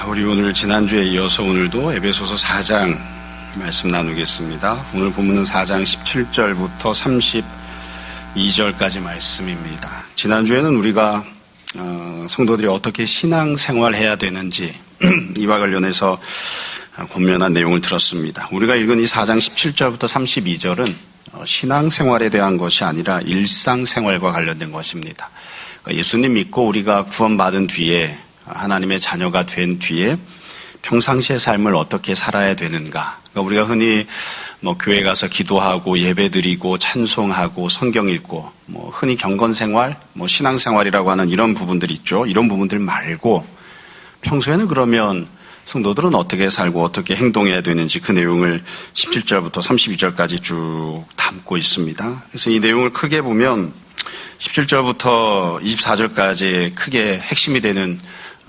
우리 오늘 지난주에 이어서 오늘도 에베소서 4장 말씀 나누겠습니다. 오늘 본문은 4장 17절부터 32절까지 말씀입니다. 지난주에는 우리가 성도들이 어떻게 신앙생활해야 되는지 이와 관련해서 권면한 내용을 들었습니다. 우리가 읽은 이 4장 17절부터 32절은 신앙생활에 대한 것이 아니라 일상생활과 관련된 것입니다. 예수님 믿고 우리가 구원받은 뒤에 하나님의 자녀가 된 뒤에 평상시의 삶을 어떻게 살아야 되는가. 그러니까 우리가 흔히 교회 가서 기도하고 예배드리고 찬송하고 성경 읽고 흔히 경건생활, 신앙생활이라고 하는 이런 부분들 있죠. 이런 부분들 말고 평소에는 그러면 성도들은 어떻게 살고 어떻게 행동해야 되는지 그 내용을 17절부터 32절까지 쭉 담고 있습니다. 그래서 이 내용을 크게 보면 17절부터 24절까지 크게 핵심이 되는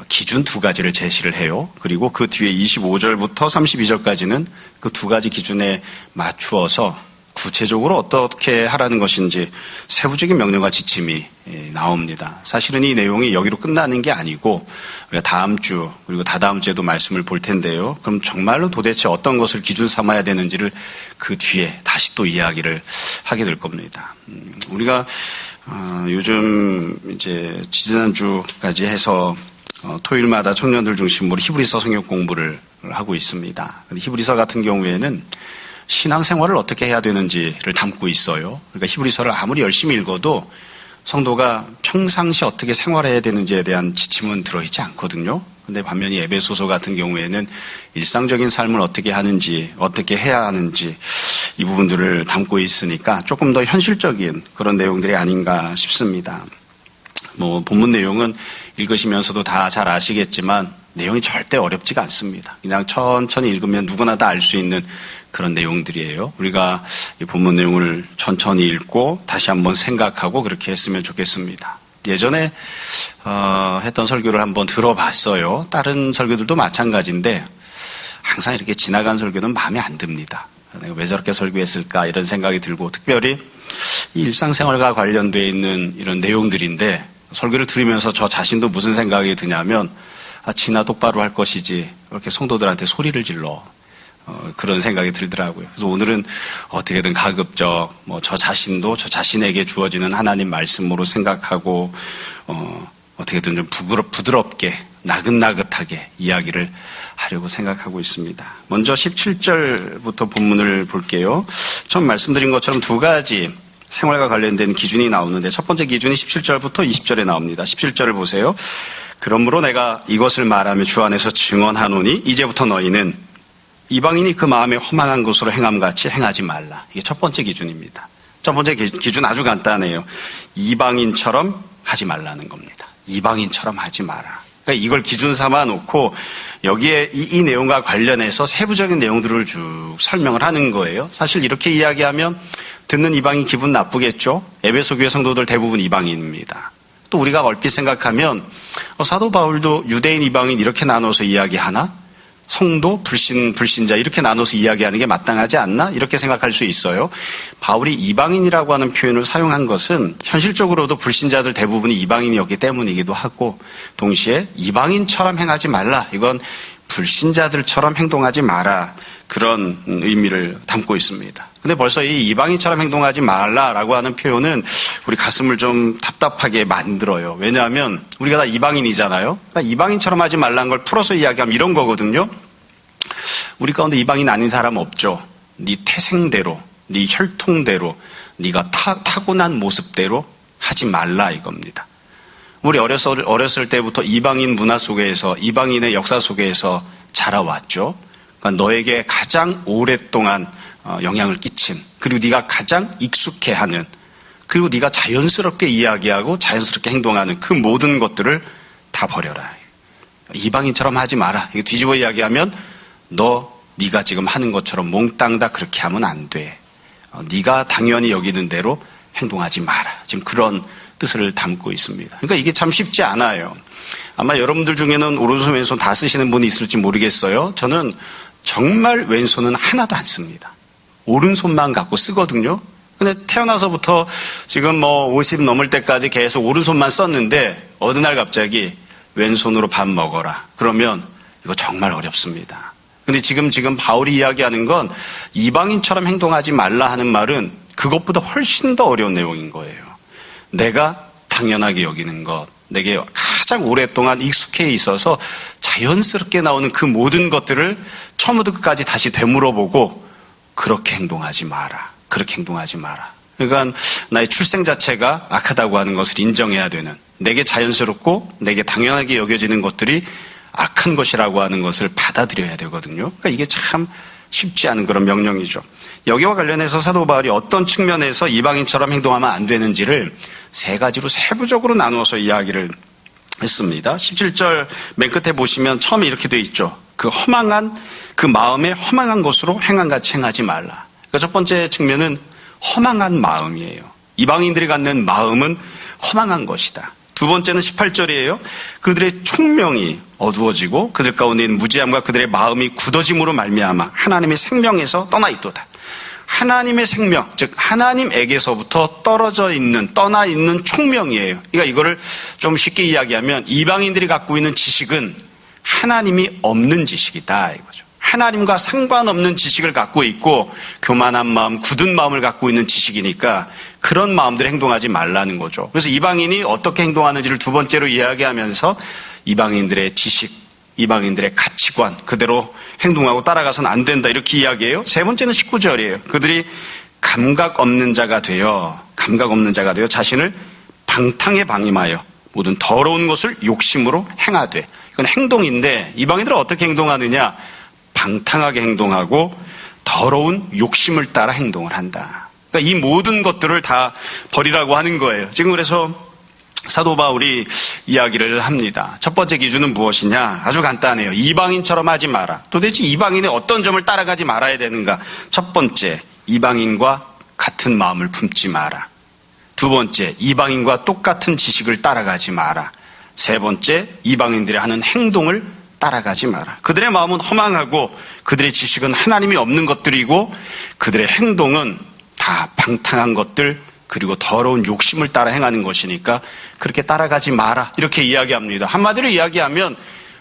기준 두 가지를 제시를 해요. 그리고 그 뒤에 25절부터 32절까지는 그 두 가지 기준에 맞추어서 구체적으로 어떻게 하라는 것인지 세부적인 명령과 지침이 나옵니다. 사실은 이 내용이 여기로 끝나는 게 아니고 우리가 다음 주 그리고 다다음 주에도 말씀을 볼 텐데요. 그럼 정말로 도대체 어떤 것을 기준 삼아야 되는지를 그 뒤에 다시 또 이야기를 하게 될 겁니다. 우리가 요즘 이제 지난주까지 해서 토요일마다 청년들 중심으로 히브리서 성경 공부를 하고 있습니다. 히브리서 같은 경우에는 신앙생활을 어떻게 해야 되는지를 담고 있어요. 그러니까 히브리서를 아무리 열심히 읽어도 성도가 평상시 어떻게 생활해야 되는지에 대한 지침은 들어있지 않거든요. 근데 반면에 에베소서 같은 경우에는 일상적인 삶을 어떻게 하는지, 어떻게 해야 하는지 이 부분들을 담고 있으니까 조금 더 현실적인 그런 내용들이 아닌가 싶습니다. 본문 내용은 읽으시면서도 다 잘 아시겠지만 내용이 절대 어렵지가 않습니다. 그냥 천천히 읽으면 누구나 다 알 수 있는 그런 내용들이에요. 우리가 이 본문 내용을 천천히 읽고 다시 한번 생각하고 그렇게 했으면 좋겠습니다. 예전에 했던 설교를 한번 들어봤어요. 다른 설교들도 마찬가지인데 항상 이렇게 지나간 설교는 마음에 안 듭니다. 내가 왜 저렇게 설교했을까 이런 생각이 들고 특별히 이 일상생활과 관련되어 있는 이런 내용들인데 설교를 들으면서 저 자신도 무슨 생각이 드냐면 지나 똑바로 할 것이지 이렇게 성도들한테 소리를 질러 그런 생각이 들더라고요. 그래서 오늘은 어떻게든 가급적 저 자신도 저 자신에게 주어지는 하나님 말씀으로 생각하고 어떻게든 좀 부드럽게 나긋나긋하게 이야기를 하려고 생각하고 있습니다. 먼저 17절부터 본문을 볼게요. 처음 말씀드린 것처럼 두 가지 생활과 관련된 기준이 나오는데 첫 번째 기준이 17절부터 20절에 나옵니다. 17절을 보세요. 그러므로 내가 이것을 말하며 주 안에서 증언하노니 이제부터 너희는 이방인이 그 마음에 허망한 것으로 행함같이 행하지 말라. 이게 첫 번째 기준입니다. 첫 번째 기준 아주 간단해요. 이방인처럼 하지 말라는 겁니다. 이방인처럼 하지 마라. 그러니까 이걸 기준 삼아 놓고 여기에 이 내용과 관련해서 세부적인 내용들을 쭉 설명을 하는 거예요. 사실 이렇게 이야기하면 듣는 이방인 기분 나쁘겠죠. 에베소 교회 성도들 대부분 이방인입니다. 또 우리가 얼핏 생각하면 사도 바울도 유대인 이방인 이렇게 나눠서 이야기하나? 성도, 불신자 이렇게 나눠서 이야기하는 게 마땅하지 않나? 이렇게 생각할 수 있어요. 바울이 이방인이라고 하는 표현을 사용한 것은 현실적으로도 불신자들 대부분이 이방인이었기 때문이기도 하고 동시에 이방인처럼 행하지 말라. 이건 불신자들처럼 행동하지 마라. 그런 의미를 담고 있습니다. 근데 벌써 이 이방인처럼 행동하지 말라라고 하는 표현은 우리 가슴을 좀 답답하게 만들어요. 왜냐하면 우리가 다 이방인이잖아요. 그러니까 이방인처럼 하지 말라는 걸 풀어서 이야기하면 이런 거거든요. 우리 가운데 이방인 아닌 사람 없죠. 네 태생대로, 네 혈통대로, 네가 타고난 모습대로 하지 말라 이겁니다. 우리 어렸을 때부터 이방인 문화 속에서 이방인의 역사 속에서 자라왔죠. 그러니까 너에게 가장 오랫동안 영향을 끼친 그리고 네가 가장 익숙해하는 그리고 네가 자연스럽게 이야기하고 자연스럽게 행동하는 그 모든 것들을 다 버려라. 이방인처럼 하지 마라. 이거 뒤집어 이야기하면 네가 지금 하는 것처럼 몽땅 다 그렇게 하면 안 돼. 네가 당연히 여기는 대로 행동하지 마라. 지금 그런 뜻을 담고 있습니다. 그러니까 이게 참 쉽지 않아요. 아마 여러분들 중에는 오른손 왼손 다 쓰시는 분이 있을지 모르겠어요. 저는 정말 왼손은 하나도 안 씁니다. 오른손만 갖고 쓰거든요. 근데 태어나서부터 지금 50 넘을 때까지 계속 오른손만 썼는데 어느 날 갑자기 왼손으로 밥 먹어라. 그러면 이거 정말 어렵습니다. 근데 지금 바울이 이야기하는 건 이방인처럼 행동하지 말라 하는 말은 그것보다 훨씬 더 어려운 내용인 거예요. 내가 당연하게 여기는 것, 내게 가장 오랫동안 익숙해 있어서 자연스럽게 나오는 그 모든 것들을 처음부터 끝까지 다시 되물어보고 그렇게 행동하지 마라. 그렇게 행동하지 마라. 그러니까 나의 출생 자체가 악하다고 하는 것을 인정해야 되는, 내게 자연스럽고 내게 당연하게 여겨지는 것들이 악한 것이라고 하는 것을 받아들여야 되거든요. 그러니까 이게 참 쉽지 않은 그런 명령이죠. 여기와 관련해서 사도 바울이 어떤 측면에서 이방인처럼 행동하면 안 되는지를 세 가지로 세부적으로 나누어서 이야기를 했습니다. 17절 맨 끝에 보시면 처음에 이렇게 되어 있죠. 그 마음에 허망한 것으로 행함같이 행하지 말라. 그러니까 첫 번째 측면은 허망한 마음이에요. 이방인들이 갖는 마음은 허망한 것이다. 두 번째는 18절이에요. 그들의 총명이 어두워지고 그들 가운데 있는 무지함과 그들의 마음이 굳어짐으로 말미암아 하나님의 생명에서 떠나 있도다. 하나님의 생명, 즉 하나님에게서부터 떠나 있는 총명이에요. 그러니까 이거를 좀 쉽게 이야기하면 이방인들이 갖고 있는 지식은 하나님이 없는 지식이다 이거죠. 하나님과 상관없는 지식을 갖고 있고 교만한 마음, 굳은 마음을 갖고 있는 지식이니까 그런 마음대로 행동하지 말라는 거죠. 그래서 이방인이 어떻게 행동하는지를 두 번째로 이야기하면서 이방인들의 지식, 이방인들의 가치관 그대로 행동하고 따라가서는 안 된다 이렇게 이야기해요. 세 번째는 19절이에요. 그들이 감각 없는 자가 되어 자신을 방탕에 방임하여 모든 더러운 것을 욕심으로 행하되. 이건 행동인데 이방인들은 어떻게 행동하느냐? 방탕하게 행동하고 더러운 욕심을 따라 행동을 한다. 그러니까 이 모든 것들을 다 버리라고 하는 거예요. 지금 그래서 사도 바울이 이야기를 합니다. 첫 번째 기준은 무엇이냐? 아주 간단해요. 이방인처럼 하지 마라. 도대체 이방인의 어떤 점을 따라가지 말아야 되는가? 첫 번째, 이방인과 같은 마음을 품지 마라. 두 번째, 이방인과 똑같은 지식을 따라가지 마라. 세 번째, 이방인들이 하는 행동을 따라가지 마라. 그들의 마음은 허망하고 그들의 지식은 하나님이 없는 것들이고 그들의 행동은 다 방탕한 것들 그리고 더러운 욕심을 따라 행하는 것이니까 그렇게 따라가지 마라 이렇게 이야기합니다. 한마디로 이야기하면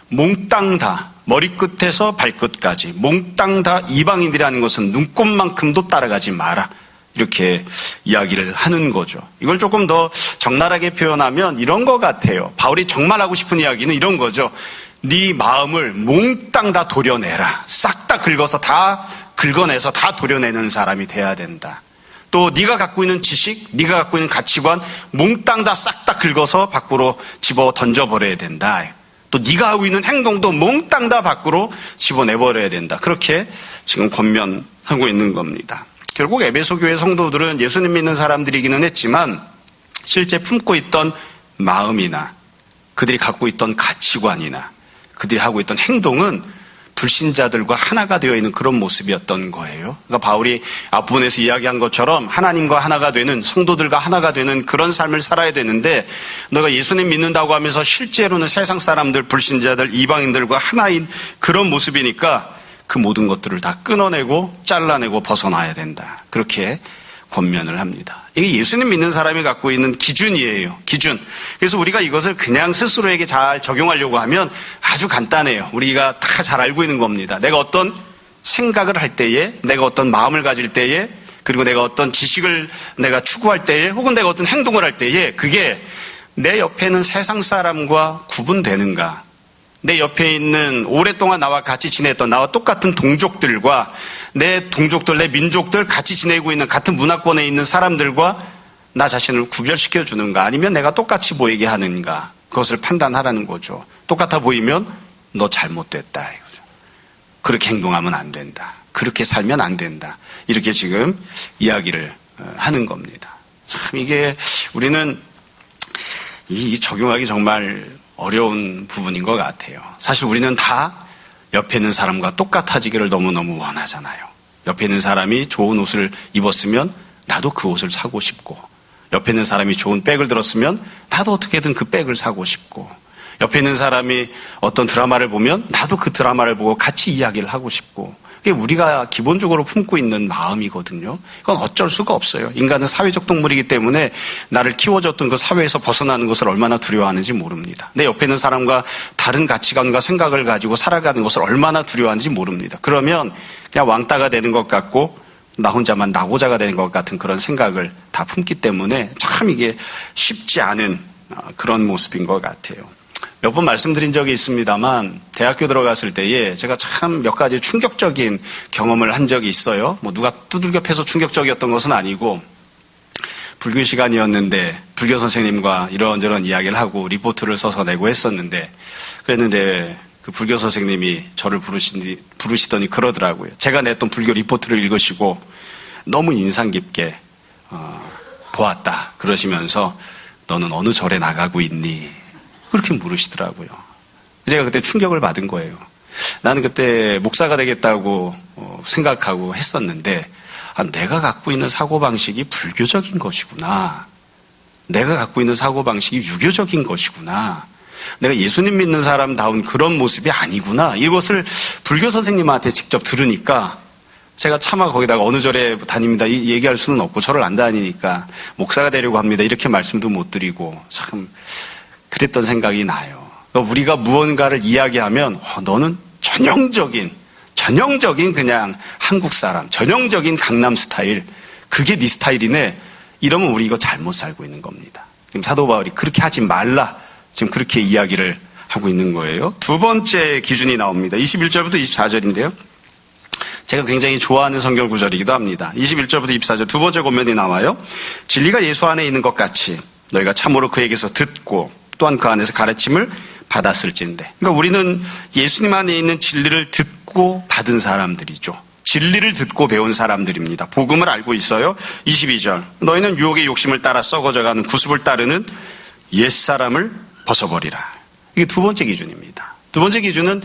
몽땅 다 머리끝에서 발끝까지 몽땅 다 이방인들이 하는 것은 눈꼽만큼도 따라가지 마라 이렇게 이야기를 하는 거죠. 이걸 조금 더 적나라하게 표현하면 이런 것 같아요. 바울이 정말 하고 싶은 이야기는 이런 거죠. 네 마음을 몽땅 다 도려내라. 싹 다 긁어내서 다 도려내는 사람이 돼야 된다. 또 네가 갖고 있는 지식, 네가 갖고 있는 가치관 몽땅 다 싹 다 긁어서 밖으로 집어 던져버려야 된다. 또 네가 하고 있는 행동도 몽땅 다 밖으로 집어내버려야 된다. 그렇게 지금 권면하고 있는 겁니다. 결국 에베소 교회 성도들은 예수님 믿는 사람들이기는 했지만 실제 품고 있던 마음이나 그들이 갖고 있던 가치관이나 그들이 하고 있던 행동은 불신자들과 하나가 되어 있는 그런 모습이었던 거예요. 그러니까 바울이 앞부분에서 이야기한 것처럼 하나님과 하나가 되는 성도들과 하나가 되는 그런 삶을 살아야 되는데 너가 예수님 믿는다고 하면서 실제로는 세상 사람들, 불신자들, 이방인들과 하나인 그런 모습이니까 그 모든 것들을 다 끊어내고 잘라내고 벗어나야 된다. 그렇게 권면을 합니다. 이게 예수님 믿는 사람이 갖고 있는 기준이에요. 기준. 그래서 우리가 이것을 그냥 스스로에게 잘 적용하려고 하면 아주 간단해요. 우리가 다 잘 알고 있는 겁니다. 내가 어떤 생각을 할 때에, 내가 어떤 마음을 가질 때에, 그리고 내가 어떤 지식을 내가 추구할 때에, 혹은 내가 어떤 행동을 할 때에 그게 내 옆에 있는 세상 사람과 구분되는가? 내 옆에 있는 오랫동안 나와 같이 지냈던 나와 똑같은 동족들과 내 동족들, 내 민족들 같이 지내고 있는 같은 문화권에 있는 사람들과 나 자신을 구별시켜 주는가 아니면 내가 똑같이 보이게 하는가 그것을 판단하라는 거죠. 똑같아 보이면 너 잘못됐다 이거죠. 그렇게 행동하면 안 된다. 그렇게 살면 안 된다. 이렇게 지금 이야기를 하는 겁니다. 참 이게 우리는 이 적용하기 정말 어려운 부분인 것 같아요. 사실 우리는 다 옆에 있는 사람과 똑같아지기를 너무너무 원하잖아요. 옆에 있는 사람이 좋은 옷을 입었으면 나도 그 옷을 사고 싶고 옆에 있는 사람이 좋은 백을 들었으면 나도 어떻게든 그 백을 사고 싶고 옆에 있는 사람이 어떤 드라마를 보면 나도 그 드라마를 보고 같이 이야기를 하고 싶고 그게 우리가 기본적으로 품고 있는 마음이거든요. 이건 어쩔 수가 없어요. 인간은 사회적 동물이기 때문에 나를 키워줬던 그 사회에서 벗어나는 것을 얼마나 두려워하는지 모릅니다. 내 옆에 있는 사람과 다른 가치관과 생각을 가지고 살아가는 것을 얼마나 두려워하는지 모릅니다. 그러면 그냥 왕따가 되는 것 같고 나 혼자만 나고자가 되는 것 같은 그런 생각을 다 품기 때문에 참 이게 쉽지 않은 그런 모습인 것 같아요. 몇 번 말씀드린 적이 있습니다만 대학교 들어갔을 때에 제가 참 몇 가지 충격적인 경험을 한 적이 있어요. 뭐 누가 두들겨 패서 충격적이었던 것은 아니고 불교 시간이었는데 불교 선생님과 이런저런 이야기를 하고 리포트를 써서 내고 했었는데 그랬는데 그 불교 선생님이 저를 부르시더니 그러더라고요. 제가 냈던 불교 리포트를 읽으시고 너무 인상 깊게 보았다 그러시면서 너는 어느 절에 나가고 있니? 그렇게 물으시더라고요. 제가 그때 충격을 받은 거예요. 나는 그때 목사가 되겠다고 생각하고 했었는데 내가 갖고 있는 사고방식이 불교적인 것이구나. 내가 갖고 있는 사고방식이 유교적인 것이구나. 내가 예수님 믿는 사람다운 그런 모습이 아니구나. 이것을 불교 선생님한테 직접 들으니까 제가 차마 거기다가 어느 절에 다닙니다 얘기할 수는 없고 절을 안 다니니까 목사가 되려고 합니다 이렇게 말씀도 못 드리고 참 그랬던 생각이 나요. 그러니까 우리가 무언가를 이야기하면 너는 전형적인 그냥 한국 사람, 전형적인 강남 스타일, 그게 네 스타일이네. 이러면 우리 이거 잘못 살고 있는 겁니다. 지금 사도 바울이 그렇게 하지 말라. 지금 그렇게 이야기를 하고 있는 거예요. 두 번째 기준이 나옵니다. 21절부터 24절인데요. 제가 굉장히 좋아하는 성경 구절이기도 합니다. 21절부터 24절 두 번째 권면이 나와요. 진리가 예수 안에 있는 것 같이 너희가 참으로 그에게서 듣고 또한 그 안에서 가르침을 받았을진데. 그러니까 우리는 예수님 안에 있는 진리를 듣고 받은 사람들이죠. 진리를 듣고 배운 사람들입니다. 복음을 알고 있어요. 22절 너희는 유혹의 욕심을 따라 썩어져가는 구습을 따르는 옛사람을 벗어버리라. 이게 두 번째 기준입니다. 두 번째 기준은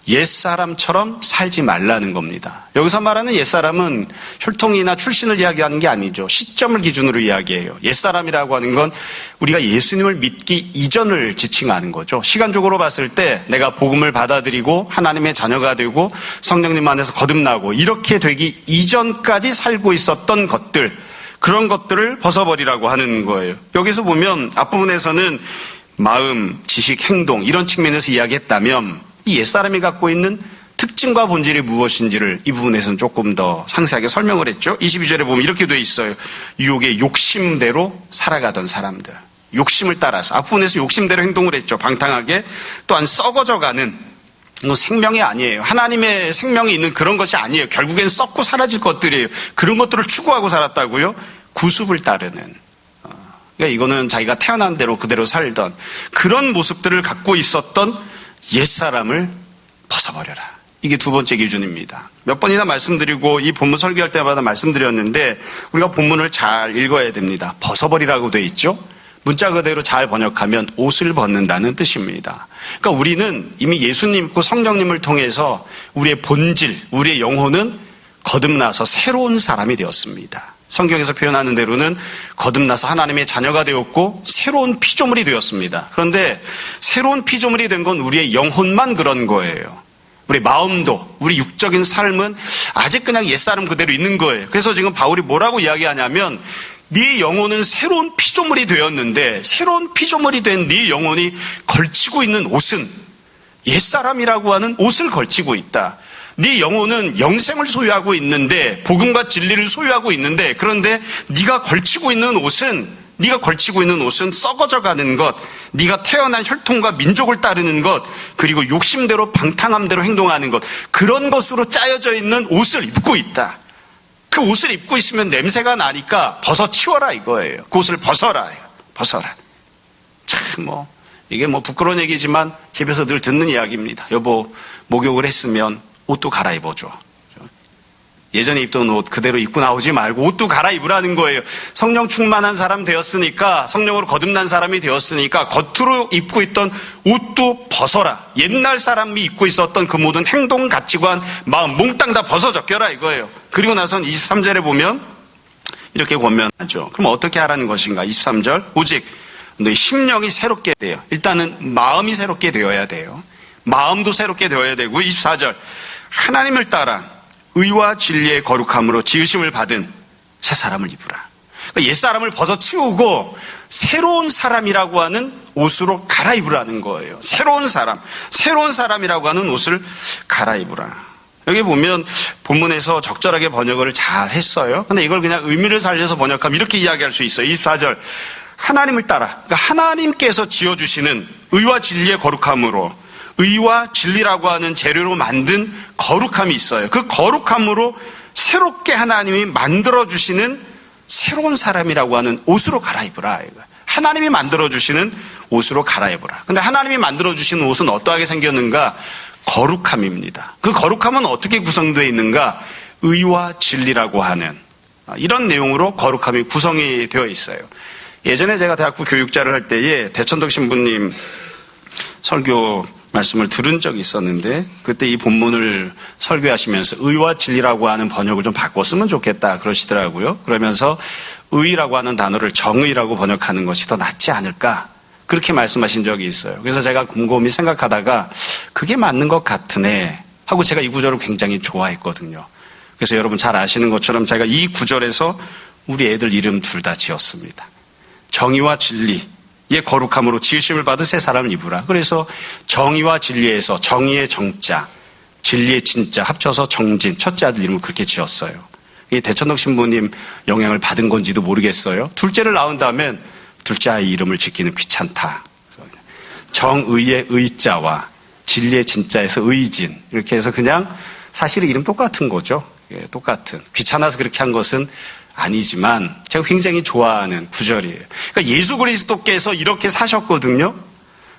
옛사람처럼 살지 말라는 겁니다. 여기서 말하는 옛사람은 혈통이나 출신을 이야기하는 게 아니죠. 시점을 기준으로 이야기해요. 옛사람이라고 하는 건 우리가 예수님을 믿기 이전을 지칭하는 거죠. 시간적으로 봤을 때 내가 복음을 받아들이고 하나님의 자녀가 되고 성령님 안에서 거듭나고 이렇게 되기 이전까지 살고 있었던 것들, 그런 것들을 벗어버리라고 하는 거예요. 여기서 보면 앞부분에서는 마음, 지식, 행동 이런 측면에서 이야기했다면 이 옛사람이 갖고 있는 특징과 본질이 무엇인지를 이 부분에서는 조금 더 상세하게 설명을 했죠. 22절에 보면 이렇게 돼 있어요. 유혹의 욕심대로 살아가던 사람들. 욕심을 따라서 앞부분에서 욕심대로 행동을 했죠. 방탕하게. 또한 썩어져가는 생명이 아니에요. 하나님의 생명이 있는 그런 것이 아니에요. 결국엔 썩고 사라질 것들이에요. 그런 것들을 추구하고 살았다고요. 구습을 따르는. 그러니까 이거는 자기가 태어난 대로 그대로 살던 그런 모습들을 갖고 있었던 옛사람을 벗어버려라. 이게 두 번째 기준입니다. 몇 번이나 말씀드리고 이 본문 설교할 때마다 말씀드렸는데 우리가 본문을 잘 읽어야 됩니다. 벗어버리라고 돼 있죠. 문자 그대로 잘 번역하면 옷을 벗는다는 뜻입니다. 그러니까 우리는 이미 예수님 믿고 성령님을 통해서 우리의 본질, 우리의 영혼은 거듭나서 새로운 사람이 되었습니다. 성경에서 표현하는 대로는 거듭나서 하나님의 자녀가 되었고 새로운 피조물이 되었습니다. 그런데 새로운 피조물이 된 건 우리의 영혼만 그런 거예요. 우리 마음도, 우리 육적인 삶은 아직 그냥 옛사람 그대로 있는 거예요. 그래서 지금 바울이 뭐라고 이야기하냐면 네 영혼은 새로운 피조물이 되었는데 새로운 피조물이 된 네 영혼이 걸치고 있는 옷은 옛사람이라고 하는 옷을 걸치고 있다. 네 영혼은 영생을 소유하고 있는데 복음과 진리를 소유하고 있는데 그런데 네가 걸치고 있는 옷은 썩어져가는 것, 네가 태어난 혈통과 민족을 따르는 것, 그리고 욕심대로 방탕함대로 행동하는 것, 그런 것으로 짜여져 있는 옷을 입고 있다. 그 옷을 입고 있으면 냄새가 나니까 벗어치워라 이거예요. 그 옷을 벗어라. 참 이게 부끄러운 얘기지만 집에서 늘 듣는 이야기입니다. 여보 목욕을 했으면 옷도 갈아입어줘. 예전에 입던 옷 그대로 입고 나오지 말고 옷도 갈아입으라는 거예요. 성령 충만한 사람 되었으니까, 성령으로 거듭난 사람이 되었으니까 겉으로 입고 있던 옷도 벗어라. 옛날 사람이 입고 있었던 그 모든 행동, 가치관, 마음 몽땅 다 벗어 적겨라 이거예요. 그리고 나선 23절에 보면 이렇게 권면하죠. 그럼 어떻게 하라는 것인가? 23절 오직 너희 심령이 새롭게 돼요. 일단은 마음이 새롭게 되어야 돼요. 마음도 새롭게 되어야 되고 24절 하나님을 따라 의와 진리의 거룩함으로 지으심을 받은 새 사람을 입으라. 그러니까 옛사람을 벗어치우고 새로운 사람이라고 하는 옷으로 갈아입으라는 거예요. 새로운 사람이라고 하는 옷을 갈아입으라. 여기 보면 본문에서 적절하게 번역을 잘 했어요. 근데 이걸 그냥 의미를 살려서 번역하면 이렇게 이야기할 수 있어요. 24절. 하나님을 따라. 그러니까 하나님께서 지어주시는 의와 진리의 거룩함으로, 의와 진리라고 하는 재료로 만든 거룩함이 있어요. 그 거룩함으로 새롭게 하나님이 만들어주시는 새로운 사람이라고 하는 옷으로 갈아입으라. 하나님이 만들어주시는 옷으로 갈아입으라. 근데 하나님이 만들어주시는 옷은 어떠하게 생겼는가? 거룩함입니다. 그 거룩함은 어떻게 구성되어 있는가? 의와 진리라고 하는 이런 내용으로 거룩함이 구성이 되어 있어요. 예전에 제가 대학부 교육자를 할 때에 대천덕 신부님 설교 말씀을 들은 적이 있었는데, 그때 이 본문을 설교하시면서 의와 진리라고 하는 번역을 좀 바꿨으면 좋겠다 그러시더라고요. 그러면서 의라고 하는 단어를 정의라고 번역하는 것이 더 낫지 않을까, 그렇게 말씀하신 적이 있어요. 그래서 제가 곰곰이 생각하다가 그게 맞는 것 같으네 하고 제가 이 구절을 굉장히 좋아했거든요. 그래서 여러분 잘 아시는 것처럼 제가 이 구절에서 우리 애들 이름 둘 다 지었습니다. 정의와 진리의 거룩함으로 지으심을 받은 새 사람을 입으라. 그래서 정의와 진리에서 정의의 정자, 진리의 진자 합쳐서 정진, 첫째 아들 이름을 그렇게 지었어요. 이 대천덕 신부님 영향을 받은 건지도 모르겠어요. 둘째를 낳은 다음엔 둘째 아이 이름을 짓기는 귀찮다. 정의의 의자와 진리의 진자에서 의진, 이렇게 해서 그냥 사실은 이름 똑같은 거죠. 예, 똑같은. 귀찮아서 그렇게 한 것은 아니지만 제가 굉장히 좋아하는 구절이에요. 그러니까 예수 그리스도께서 이렇게 사셨거든요.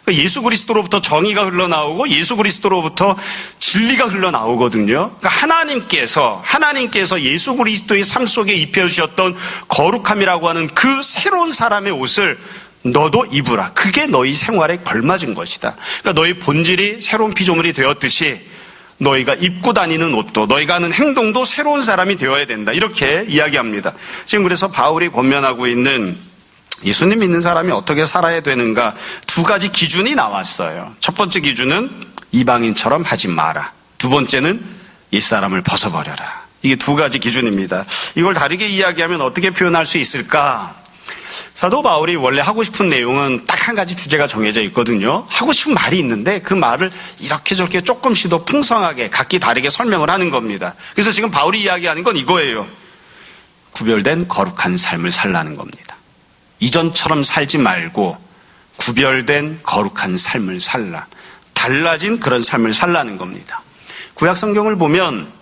그러니까 예수 그리스도로부터 정의가 흘러나오고 예수 그리스도로부터 진리가 흘러나오거든요. 그러니까 하나님께서 예수 그리스도의 삶 속에 입혀주셨던 거룩함이라고 하는 그 새로운 사람의 옷을 너도 입으라. 그게 너희 생활에 걸맞은 것이다. 그러니까 너희 본질이 새로운 피조물이 되었듯이 너희가 입고 다니는 옷도, 너희가 하는 행동도 새로운 사람이 되어야 된다. 이렇게 이야기합니다. 지금 그래서 바울이 권면하고 있는 예수님 믿는 사람이 어떻게 살아야 되는가, 두 가지 기준이 나왔어요. 첫 번째 기준은 이방인처럼 하지 마라. 두 번째는 옛사람을 벗어버려라. 이게 두 가지 기준입니다. 이걸 다르게 이야기하면 어떻게 표현할 수 있을까? 사도 바울이 원래 하고 싶은 내용은 딱 한 가지 주제가 정해져 있거든요. 하고 싶은 말이 있는데 그 말을 이렇게 저렇게 조금씩 더 풍성하게 각기 다르게 설명을 하는 겁니다. 그래서 지금 바울이 이야기하는 건 이거예요. 구별된 거룩한 삶을 살라는 겁니다. 이전처럼 살지 말고 구별된 거룩한 삶을 살라. 달라진 그런 삶을 살라는 겁니다. 구약 성경을 보면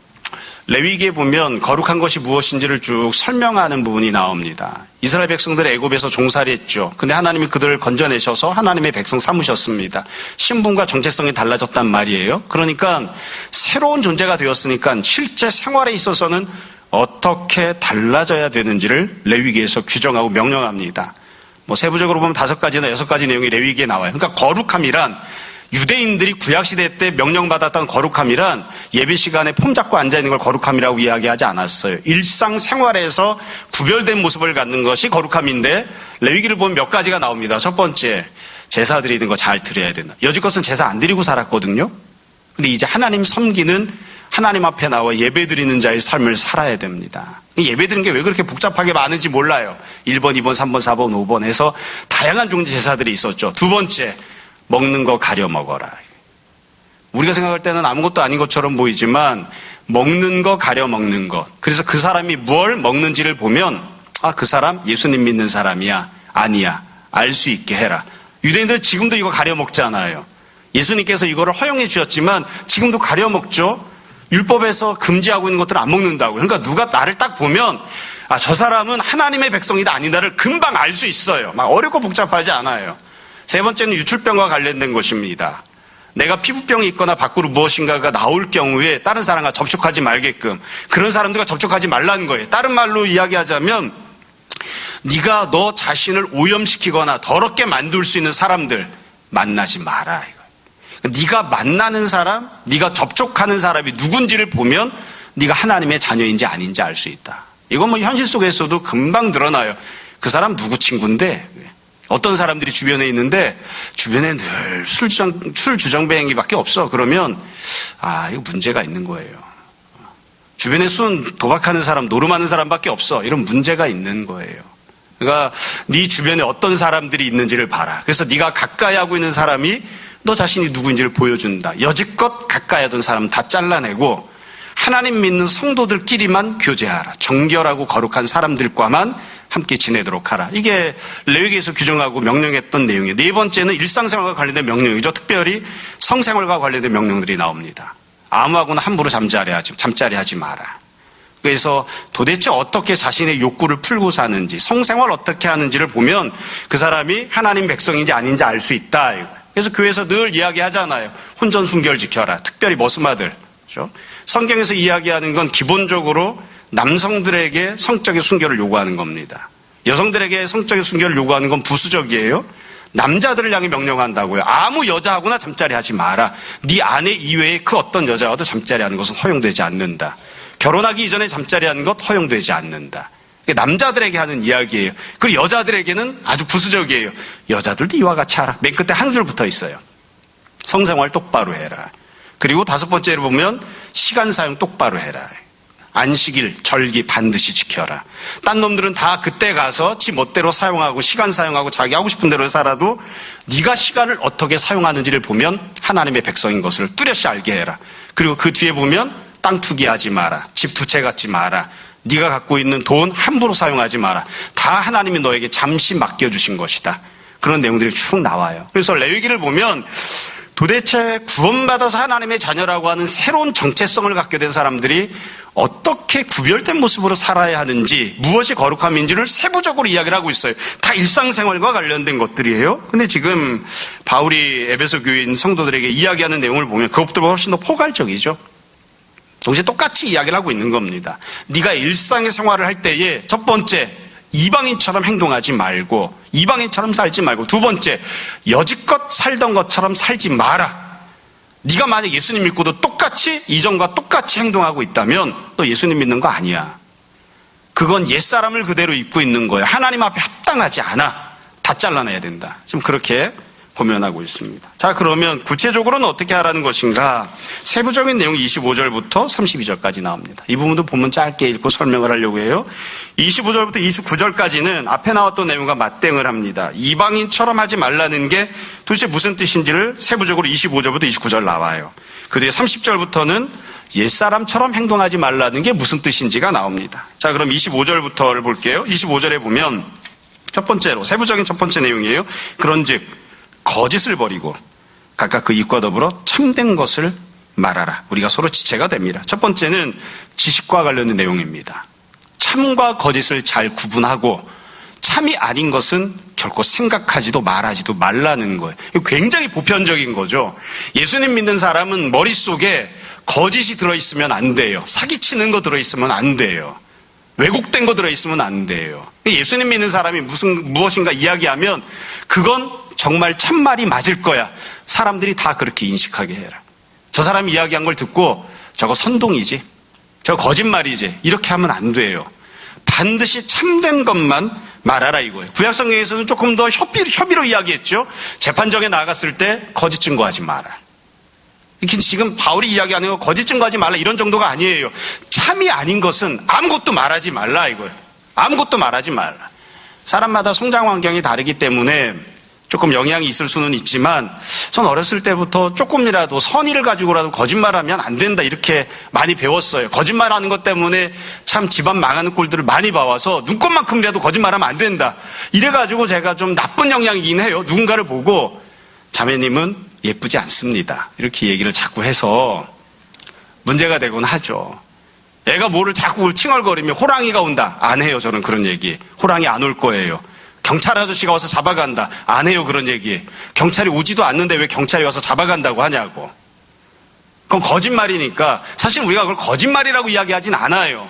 레위기에 보면 거룩한 것이 무엇인지를 쭉 설명하는 부분이 나옵니다. 이스라엘 백성들 애굽에서 종살이 했죠. 근데 하나님이 그들을 건져내셔서 하나님의 백성 삼으셨습니다. 신분과 정체성이 달라졌단 말이에요. 그러니까 새로운 존재가 되었으니까 실제 생활에 있어서는 어떻게 달라져야 되는지를 레위기에서 규정하고 명령합니다. 세부적으로 보면 5가지나 6가지 내용이 레위기에 나와요. 그러니까 거룩함이란, 유대인들이 구약시대 때 명령받았던 거룩함이란 예배 시간에 폼 잡고 앉아있는 걸 거룩함이라고 이야기하지 않았어요. 일상생활에서 구별된 모습을 갖는 것이 거룩함인데, 레위기를 보면 몇 가지가 나옵니다. 첫 번째, 제사 드리는 거 잘 드려야 된다. 여지껏은 제사 안 드리고 살았거든요. 근데 이제 하나님 섬기는, 하나님 앞에 나와 예배 드리는 자의 삶을 살아야 됩니다. 예배 드리는 게 왜 그렇게 복잡하게 많은지 몰라요. 1번, 2번, 3번, 4번, 5번 해서 다양한 종류 제사들이 있었죠. 두 번째, 먹는 거 가려 먹어라. 우리가 생각할 때는 아무것도 아닌 것처럼 보이지만 먹는 거 가려 먹는 것. 그래서 그 사람이 뭘 먹는지를 보면 그 사람 예수님 믿는 사람이야, 아니야, 알 수 있게 해라. 유대인들 지금도 이거 가려 먹잖아요. 예수님께서 이거를 허용해 주셨지만 지금도 가려 먹죠. 율법에서 금지하고 있는 것들을 안 먹는다고. 그러니까 누가 나를 딱 보면 저 사람은 하나님의 백성이다 아니다를 금방 알 수 있어요. 막 어렵고 복잡하지 않아요. 세 번째는 유출병과 관련된 것입니다. 내가 피부병이 있거나 밖으로 무엇인가가 나올 경우에 다른 사람과 접촉하지 말게끔, 그런 사람들과 접촉하지 말라는 거예요. 다른 말로 이야기하자면 네가 너 자신을 오염시키거나 더럽게 만들 수 있는 사람들 만나지 마라. 네가 만나는 사람, 네가 접촉하는 사람이 누군지를 보면 네가 하나님의 자녀인지 아닌지 알 수 있다. 이건 현실 속에서도 금방 드러나요. 그 사람 누구 친구인데, 어떤 사람들이 주변에 있는데 주변에 늘 술주정뱅이밖에 없어. 그러면 이거 문제가 있는 거예요. 주변에 순 도박하는 사람, 노름하는 사람밖에 없어. 이런 문제가 있는 거예요. 그러니까 네 주변에 어떤 사람들이 있는지를 봐라. 그래서 네가 가까이 하고 있는 사람이 너 자신이 누구인지를 보여준다. 여지껏 가까이 하던 사람 다 잘라내고 하나님 믿는 성도들끼리만 교제하라. 정결하고 거룩한 사람들과만 함께 지내도록 하라. 이게 레위기에서 규정하고 명령했던 내용이에요. 네 번째는 일상생활과 관련된 명령이죠. 특별히 성생활과 관련된 명령들이 나옵니다. 아무하고나 함부로 잠자리 하지 마라. 그래서 도대체 어떻게 자신의 욕구를 풀고 사는지, 성생활 어떻게 하는지를 보면 그 사람이 하나님 백성인지 아닌지 알 수 있다. 그래서 교회에서 늘 이야기하잖아요. 혼전순결 지켜라. 특별히 머스마들. 그렇죠? 성경에서 이야기하는 건 기본적으로 남성들에게 성적인 순결을 요구하는 겁니다. 여성들에게 성적인 순결을 요구하는 건 부수적이에요. 남자들을 향해 명령한다고요. 아무 여자하고나 잠자리 하지 마라. 네 아내 이외의 그 어떤 여자와도 잠자리 하는 것은 허용되지 않는다. 결혼하기 이전에 잠자리 하는 것 허용되지 않는다. 남자들에게 하는 이야기예요. 그리고 여자들에게는 아주 부수적이에요. 여자들도 이와 같이 하라. 맨 끝에 한 줄 붙어 있어요. 성생활 똑바로 해라. 그리고 다섯 번째로 보면 시간 사용 똑바로 해라. 안식일, 절기 반드시 지켜라. 딴 놈들은 다 그때 가서 지 멋대로 사용하고 시간 사용하고 자기 하고 싶은 대로 살아도 네가 시간을 어떻게 사용하는지를 보면 하나님의 백성인 것을 뚜렷이 알게 해라. 그리고 그 뒤에 보면 땅 투기하지 마라. 집 두 채 갖지 마라. 네가 갖고 있는 돈 함부로 사용하지 마라. 다 하나님이 너에게 잠시 맡겨주신 것이다. 그런 내용들이 쭉 나와요. 그래서 레위기를 보면 도대체 구원받아서 하나님의 자녀라고 하는 새로운 정체성을 갖게 된 사람들이 어떻게 구별된 모습으로 살아야 하는지, 무엇이 거룩함인지를 세부적으로 이야기를 하고 있어요. 다 일상생활과 관련된 것들이에요. 근데 지금 바울이 에베소 교인 성도들에게 이야기하는 내용을 보면 그것보다 훨씬 더 포괄적이죠. 동시에 똑같이 이야기를 하고 있는 겁니다. 네가 일상의 생활을 할 때에 첫 번째, 이방인처럼 행동하지 말고, 이방인처럼 살지 말고, 두 번째, 여지껏 살던 것처럼 살지 마라. 네가 만약 예수님 믿고도 똑같이 이전과 똑같이 행동하고 있다면 너 예수님 믿는 거 아니야. 그건 옛사람을 그대로 입고 있는 거야. 하나님 앞에 합당하지 않아. 다 잘라내야 된다. 지금 그렇게 고면하고 있습니다. 자, 그러면 구체적으로는 어떻게 하라는 것인가? 세부적인 내용이 25절부터 32절까지 나옵니다. 이 부분도 본문 짧게 읽고 설명을 하려고 해요. 25절부터 29절까지는 앞에 나왔던 내용과 맞대응을 합니다. 이방인처럼 하지 말라는 게 도대체 무슨 뜻인지를 세부적으로 25절부터 29절 나와요. 그 뒤에 30절부터는 옛사람처럼 행동하지 말라는 게 무슨 뜻인지가 나옵니다. 자, 그럼 25절부터를 볼게요. 25절에 보면 첫 번째로, 세부적인 첫 번째 내용이에요. 그런즉 거짓을 버리고 각각 그 입과 더불어 참된 것을 말하라. 우리가 서로 지체가 됩니다. 첫 번째는 지식과 관련된 내용입니다. 참과 거짓을 잘 구분하고 참이 아닌 것은 결코 생각하지도 말하지도 말라는 거예요. 굉장히 보편적인 거죠. 예수님 믿는 사람은 머릿속에 거짓이 들어있으면 안 돼요. 사기치는 거 들어있으면 안 돼요. 왜곡된 거 들어있으면 안 돼요. 예수님 믿는 사람이 무엇인가 이야기하면 그건 정말 참말이 맞을 거야. 사람들이 다 그렇게 인식하게 해라. 저 사람이 이야기한 걸 듣고 저거 선동이지, 저거 거짓말이지, 이렇게 하면 안 돼요. 반드시 참된 것만 말하라 이거예요. 구약성경에서는 조금 더 협의로 이야기했죠. 재판정에 나갔을 때 거짓 증거하지 마라. 이렇게 지금 바울이 이야기하는 거 거짓 증거하지 말라 이런 정도가 아니에요. 참이 아닌 것은 아무것도 말하지 말라 이거예요. 아무것도 말하지 말라. 사람마다 성장 환경이 다르기 때문에 조금 영향이 있을 수는 있지만 전 어렸을 때부터 조금이라도 선의를 가지고라도 거짓말하면 안 된다 이렇게 많이 배웠어요. 거짓말하는 것 때문에 참 집안 망하는 꼴들을 많이 봐와서 눈꽃만큼이라도 거짓말하면 안 된다. 이래가지고 제가 좀 나쁜 영향이긴 해요. 누군가를 보고 자매님은 예쁘지 않습니다. 이렇게 얘기를 자꾸 해서 문제가 되곤 하죠. 애가 뭐를 자꾸 칭얼거리면 호랑이가 온다. 안 해요. 저는 그런 얘기. 호랑이 안 올 거예요. 경찰 아저씨가 와서 잡아간다. 안 해요. 그런 얘기. 경찰이 오지도 않는데 왜 경찰이 와서 잡아간다고 하냐고. 그건 거짓말이니까 사실 우리가 그걸 거짓말이라고 이야기하진 않아요.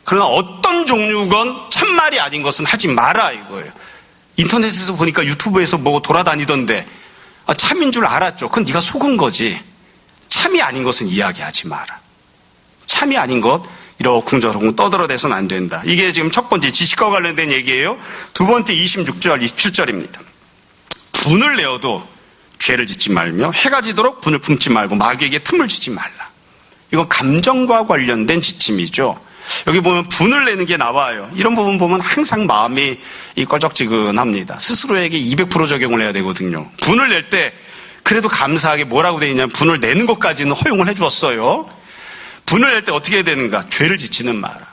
그러나 어떤 종류건 참말이 아닌 것은 하지 마라 이거예요. 인터넷에서 보니까 유튜브에서 뭐 돌아다니던데 참인 줄 알았죠. 그건 네가 속은 거지. 참이 아닌 것은 이야기하지 마라. 참이 아닌 것 이러쿵저러쿵 떠들어대서는 안 된다. 이게 지금 첫 번째 지식과 관련된 얘기예요. 두 번째 26절, 27절입니다. 분을 내어도 죄를 짓지 말며 해가 지도록 분을 품지 말고 마귀에게 틈을 주지 말라. 이건 감정과 관련된 지침이죠. 여기 보면 분을 내는 게 나와요. 이런 부분 보면 항상 마음이 껄쩍지근합니다. 스스로에게 200% 적용을 해야 되거든요. 분을 낼 때 그래도 감사하게 뭐라고 되어 있냐면 분을 내는 것까지는 허용을 해 주었어요. 분을 낼 때 어떻게 해야 되는가? 죄를 짓지는 마라.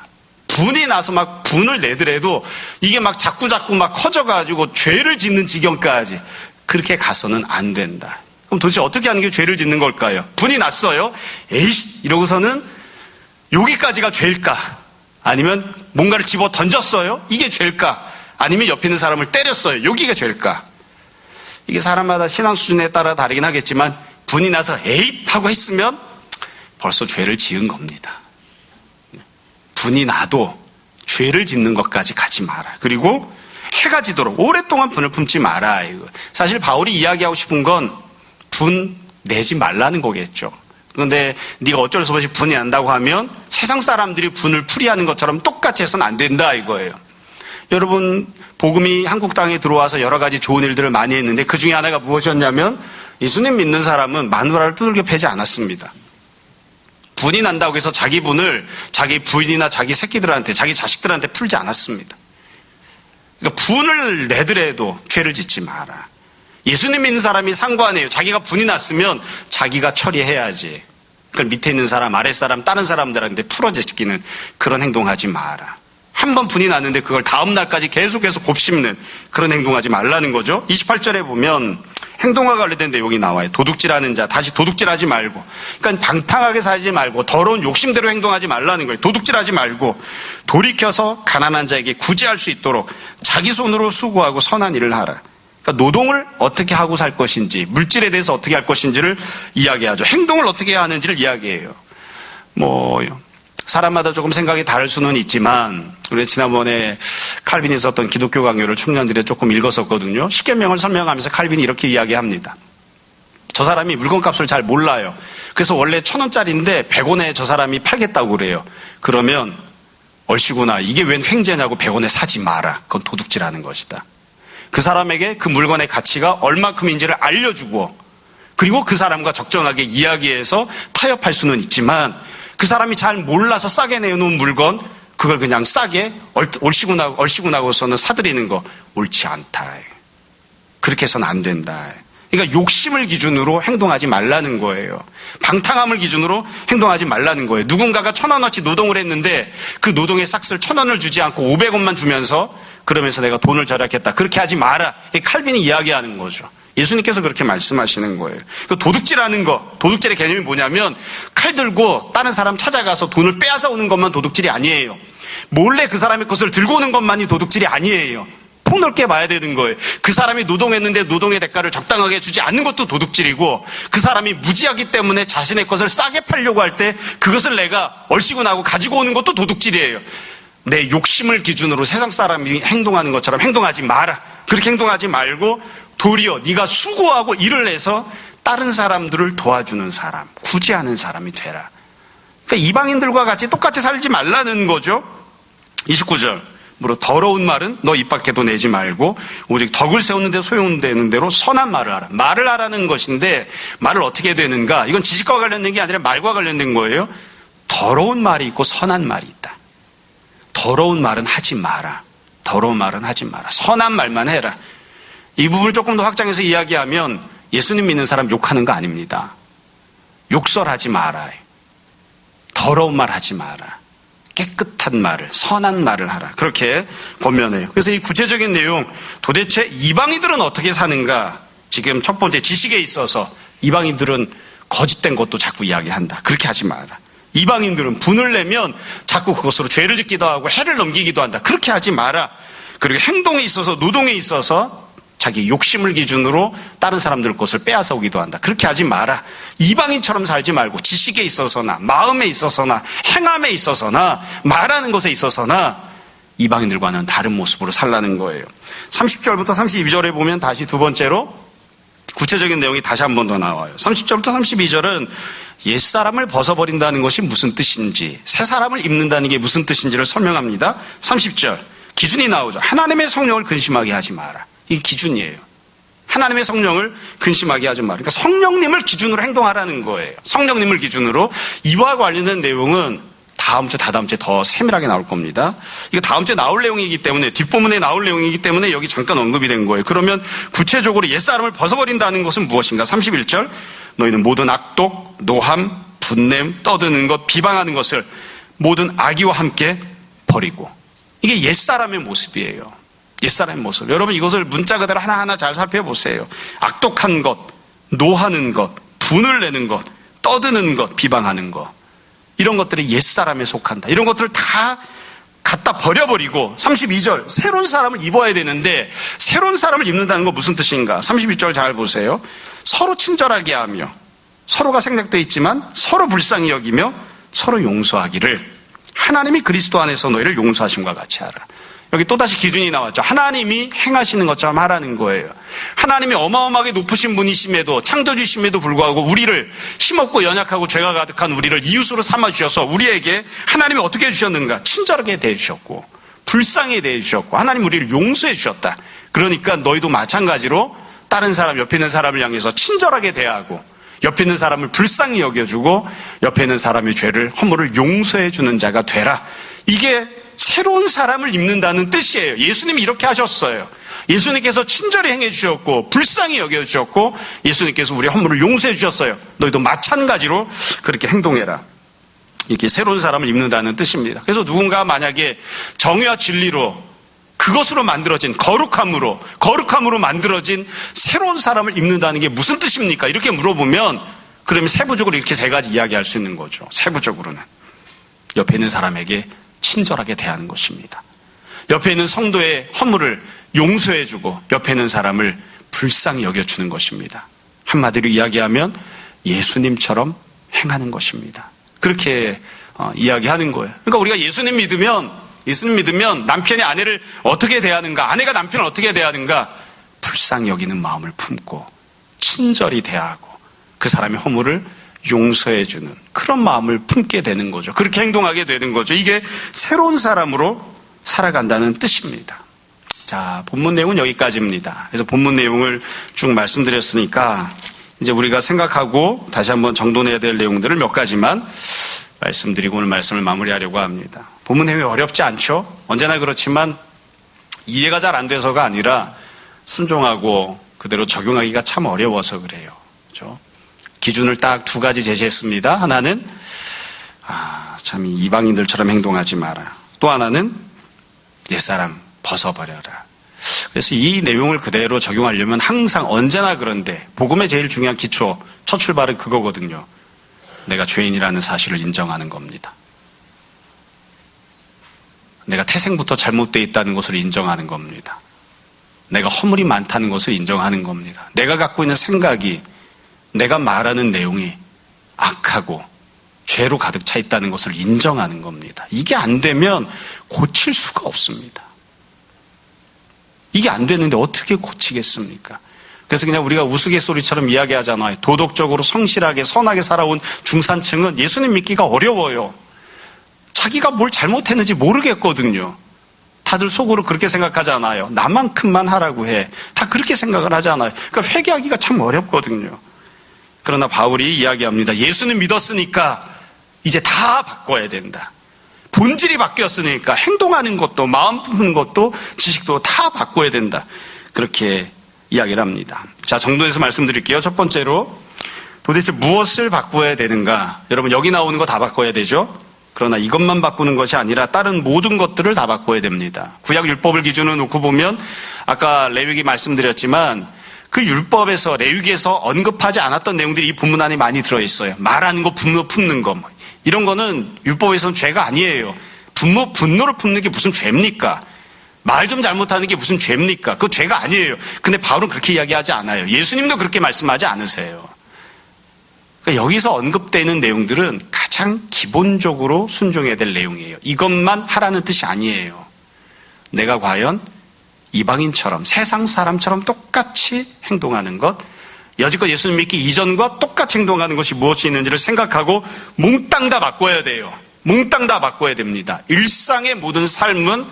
분이 나서 막 분을 내더라도 이게 막 자꾸 막 커져가지고 죄를 짓는 지경까지 그렇게 가서는 안 된다. 그럼 도대체 어떻게 하는 게 죄를 짓는 걸까요? 분이 났어요. 에이씨 이러고서는 여기까지가 죄일까? 아니면 뭔가를 집어 던졌어요? 이게 죄일까? 아니면 옆에 있는 사람을 때렸어요? 여기가 죄일까? 이게 사람마다 신앙 수준에 따라 다르긴 하겠지만 분이 나서 에잇 하고 했으면 벌써 죄를 지은 겁니다. 분이 나도 죄를 짓는 것까지 가지 마라. 그리고 해가 지도록 오랫동안 분을 품지 마라. 사실 바울이 이야기하고 싶은 건 분 내지 말라는 거겠죠. 그런데 네가 어쩔 수 없이 분이 난다고 하면 세상 사람들이 분을 풀이하는 것처럼 똑같이 해서는 안 된다 이거예요. 여러분 복음이 한국 땅에 들어와서 여러 가지 좋은 일들을 많이 했는데 그 중에 하나가 무엇이었냐면 예수님 믿는 사람은 마누라를 두들겨 패지 않았습니다. 분이 난다고 해서 자기 분을 자기 부인이나 자기 새끼들한테 자기 자식들한테 풀지 않았습니다. 그러니까 분을 내더라도 죄를 짓지 마라. 예수님 믿는 사람이 상관해요. 자기가 분이 났으면 자기가 처리해야지. 그걸 밑에 있는 사람, 아랫 사람, 다른 사람들한테 풀어제끼는 그런 행동하지 마라. 한 번 분이 났는데 그걸 다음 날까지 계속해서 곱씹는 그런 행동하지 말라는 거죠. 28절에 보면 행동과 관련된 내용이 나와요. 도둑질하는 자, 다시 도둑질하지 말고. 그러니까 방탕하게 살지 말고 더러운 욕심대로 행동하지 말라는 거예요. 도둑질하지 말고 돌이켜서 가난한 자에게 구제할 수 있도록 자기 손으로 수고하고 선한 일을 하라. 그러니까 노동을 어떻게 하고 살 것인지, 물질에 대해서 어떻게 할 것인지를 이야기하죠. 행동을 어떻게 해야 하는지를 이야기해요. 사람마다 조금 생각이 다를 수는 있지만 우리 지난번에 칼빈이 썼던 기독교 강요를 청년들이 조금 읽었었거든요. 십계명을 설명하면서 칼빈이 이렇게 이야기합니다. 저 사람이 물건값을 잘 몰라요. 그래서 원래 1,000원짜리인데 100원에 저 사람이 팔겠다고 그래요. 그러면 얼씨구나 이게 웬 횡재냐고 100원에 사지 마라. 그건 도둑질하는 것이다. 그 사람에게 그 물건의 가치가 얼마큼인지를 알려주고 그리고 그 사람과 적정하게 이야기해서 타협할 수는 있지만 그 사람이 잘 몰라서 싸게 내놓은 물건 그걸 그냥 싸게 얼씨구나고서는 사들이는 거 옳지 않다. 그렇게 해서는 안 된다. 그러니까 욕심을 기준으로 행동하지 말라는 거예요. 방탕함을 기준으로 행동하지 말라는 거예요. 누군가가 1,000원어치 노동을 했는데 그 노동의 싹쓸 1,000원을 주지 않고 500원만 주면서 그러면서 내가 돈을 절약했다. 그렇게 하지 마라. 칼빈이 이야기하는 거죠. 예수님께서 그렇게 말씀하시는 거예요. 그 도둑질하는 거, 도둑질의 개념이 뭐냐면 칼 들고 다른 사람 찾아가서 돈을 빼앗아 오는 것만 도둑질이 아니에요. 몰래 그 사람의 것을 들고 오는 것만이 도둑질이 아니에요. 폭넓게 봐야 되는 거예요. 그 사람이 노동했는데 노동의 대가를 적당하게 주지 않는 것도 도둑질이고 그 사람이 무지하기 때문에 자신의 것을 싸게 팔려고 할 때 그것을 내가 얼씨구나고 가지고 오는 것도 도둑질이에요. 내 욕심을 기준으로 세상 사람이 행동하는 것처럼 행동하지 마라. 그렇게 행동하지 말고 도리어 네가 수고하고 일을 해서 다른 사람들을 도와주는 사람, 구제하는 사람이 되라. 그러니까 이방인들과 같이 똑같이 살지 말라는 거죠. 29절. 무릇 더러운 말은 너 입 밖에도 내지 말고 오직 덕을 세우는 데 소용되는 대로 선한 말을 하라. 말을 하라는 것인데 말을 어떻게 되는가? 이건 지식과 관련된 게 아니라 말과 관련된 거예요. 더러운 말이 있고 선한 말이 있다. 더러운 말은 하지 마라. 더러운 말은 하지 마라. 선한 말만 해라. 이 부분을 조금 더 확장해서 이야기하면 예수님 믿는 사람 욕하는 거 아닙니다. 욕설하지 마라. 더러운 말 하지 마라. 깨끗한 말을, 선한 말을 하라. 그렇게 권면해요. 그래서 이 구체적인 내용, 도대체 이방인들은 어떻게 사는가? 지금 첫 번째 지식에 있어서 이방인들은 거짓된 것도 자꾸 이야기한다. 그렇게 하지 마라. 이방인들은 분을 내면 자꾸 그것으로 죄를 짓기도 하고 해를 넘기기도 한다. 그렇게 하지 마라. 그리고 행동에 있어서, 노동에 있어서 자기 욕심을 기준으로 다른 사람들 것을 빼앗아 오기도 한다. 그렇게 하지 마라. 이방인처럼 살지 말고 지식에 있어서나 마음에 있어서나 행함에 있어서나 말하는 것에 있어서나 이방인들과는 다른 모습으로 살라는 거예요. 30절부터 32절에 보면 다시 두 번째로 구체적인 내용이 다시 한 번 더 나와요. 30절부터 32절은 옛사람을 벗어버린다는 것이 무슨 뜻인지, 새 사람을 입는다는 게 무슨 뜻인지를 설명합니다. 30절 기준이 나오죠. 하나님의 성령을 근심하게 하지 마라. 이게 기준이에요. 하나님의 성령을 근심하게 하지 마라. 그러니까 성령님을 기준으로 행동하라는 거예요. 성령님을 기준으로. 이와 관련된 내용은 다음 주, 다다음 주에 더 세밀하게 나올 겁니다. 이거 다음 주에 나올 내용이기 때문에, 뒷부분에 나올 내용이기 때문에 여기 잠깐 언급이 된 거예요. 그러면 구체적으로 옛사람을 벗어버린다는 것은 무엇인가? 31절. 너희는 모든 악독, 노함, 분냄, 떠드는 것, 비방하는 것을 모든 악의와 함께 버리고. 이게 옛사람의 모습이에요. 옛사람의 모습. 여러분 이것을 문자 그대로 하나하나 잘 살펴보세요. 악독한 것, 노하는 것, 분을 내는 것, 떠드는 것, 비방하는 것. 이런 것들이 옛사람에 속한다. 이런 것들을 다 갖다 버려버리고 32절 새로운 사람을 입어야 되는데 새로운 사람을 입는다는 건 무슨 뜻인가? 32절 잘 보세요. 서로 친절하게 하며 서로가 생략되어 있지만 서로 불쌍히 여기며 서로 용서하기를 하나님이 그리스도 안에서 너희를 용서하심과 같이 하라. 여기 또다시 기준이 나왔죠. 하나님이 행하시는 것처럼 하라는 거예요. 하나님이 어마어마하게 높으신 분이심에도 창조주심에도 불구하고 우리를 힘없고 연약하고 죄가 가득한 우리를 이웃으로 삼아주셔서 우리에게 하나님이 어떻게 해주셨는가? 친절하게 대해주셨고 불쌍히 대해주셨고 하나님 우리를 용서해 주셨다. 그러니까 너희도 마찬가지로 다른 사람, 옆에 있는 사람을 향해서 친절하게 대하고 옆에 있는 사람을 불쌍히 여겨주고 옆에 있는 사람의 죄를, 허물을 용서해 주는 자가 되라. 이게 새로운 사람을 입는다는 뜻이에요. 예수님이 이렇게 하셨어요. 예수님께서 친절히 행해 주셨고 불쌍히 여겨 주셨고 예수님께서 우리의 허물을 용서해 주셨어요. 너희도 마찬가지로 그렇게 행동해라. 이렇게 새로운 사람을 입는다는 뜻입니다. 그래서 누군가 만약에 정의와 진리로 그것으로 만들어진 거룩함으로 만들어진 새로운 사람을 입는다는 게 무슨 뜻입니까? 이렇게 물어보면 그러면 세부적으로 이렇게 세 가지 이야기할 수 있는 거죠. 세부적으로는 옆에 있는 사람에게 친절하게 대하는 것입니다. 옆에 있는 성도의 허물을 용서해주고 옆에 있는 사람을 불쌍히 여겨주는 것입니다. 한마디로 이야기하면 예수님처럼 행하는 것입니다. 그렇게 이야기하는 거예요. 그러니까 우리가 예수님 믿으면 남편이 아내를 어떻게 대하는가, 아내가 남편을 어떻게 대하는가, 불쌍히 여기는 마음을 품고 친절히 대하고 그 사람의 허물을 용서해주는 그런 마음을 품게 되는 거죠. 그렇게 행동하게 되는 거죠. 이게 새로운 사람으로 살아간다는 뜻입니다. 자, 본문 내용은 여기까지입니다. 그래서 본문 내용을 쭉 말씀드렸으니까 이제 우리가 생각하고 다시 한번 정돈해야 될 내용들을 몇 가지만 말씀드리고 오늘 말씀을 마무리하려고 합니다. 본문 내용이 어렵지 않죠? 언제나 그렇지만 이해가 잘 안 돼서가 아니라 순종하고 그대로 적용하기가 참 어려워서 그래요. 그렇죠? 기준을 딱 두 가지 제시했습니다. 하나는 참 이방인들처럼 행동하지 마라. 또 하나는 옛사람 벗어버려라. 그래서 이 내용을 그대로 적용하려면 항상 언제나 그런데 복음의 제일 중요한 기초, 첫 출발은 그거거든요. 내가 죄인이라는 사실을 인정하는 겁니다. 내가 태생부터 잘못되어 있다는 것을 인정하는 겁니다. 내가 허물이 많다는 것을 인정하는 겁니다. 내가 갖고 있는 생각이, 내가 말하는 내용이 악하고 죄로 가득 차 있다는 것을 인정하는 겁니다. 이게 안 되면 고칠 수가 없습니다. 이게 안 됐는데 어떻게 고치겠습니까? 그래서 그냥 우리가 우스갯소리처럼 이야기하잖아요. 도덕적으로 성실하게 선하게 살아온 중산층은 예수님 믿기가 어려워요. 자기가 뭘 잘못했는지 모르겠거든요. 다들 속으로 그렇게 생각하잖아요. 나만큼만 하라고 해. 다 그렇게 생각을 하잖아요. 그러니까 회개하기가 참 어렵거든요. 그러나 바울이 이야기합니다. 예수님 믿었으니까 이제 다 바꿔야 된다. 본질이 바뀌었으니까 행동하는 것도 마음 푸는 것도 지식도 다 바꿔야 된다. 그렇게 이야기를 합니다. 자, 정돈해서 말씀드릴게요. 첫 번째로 도대체 무엇을 바꿔야 되는가? 여러분 여기 나오는 거 다 바꿔야 되죠? 그러나 이것만 바꾸는 것이 아니라 다른 모든 것들을 다 바꿔야 됩니다. 구약 율법을 기준으로 놓고 보면 아까 레위기 말씀드렸지만 그 율법에서 레위기에서 언급하지 않았던 내용들이 이 본문 안에 많이 들어있어요. 말하는 거, 분노 품는 거 이런 거는 율법에서는 죄가 아니에요. 분노를 품는 게 무슨 죄입니까? 말 좀 잘못하는 게 무슨 죄입니까? 그거 죄가 아니에요. 근데 바울은 그렇게 이야기하지 않아요. 예수님도 그렇게 말씀하지 않으세요. 그러니까 여기서 언급되는 내용들은 가장 기본적으로 순종해야 될 내용이에요. 이것만 하라는 뜻이 아니에요. 내가 과연 이방인처럼 세상 사람처럼 똑같이 행동하는 것, 여지껏 예수님 믿기 이전과 똑같이 행동하는 것이 무엇이 있는지를 생각하고 몽땅 다 바꿔야 돼요. 몽땅 다 바꿔야 됩니다. 일상의 모든 삶은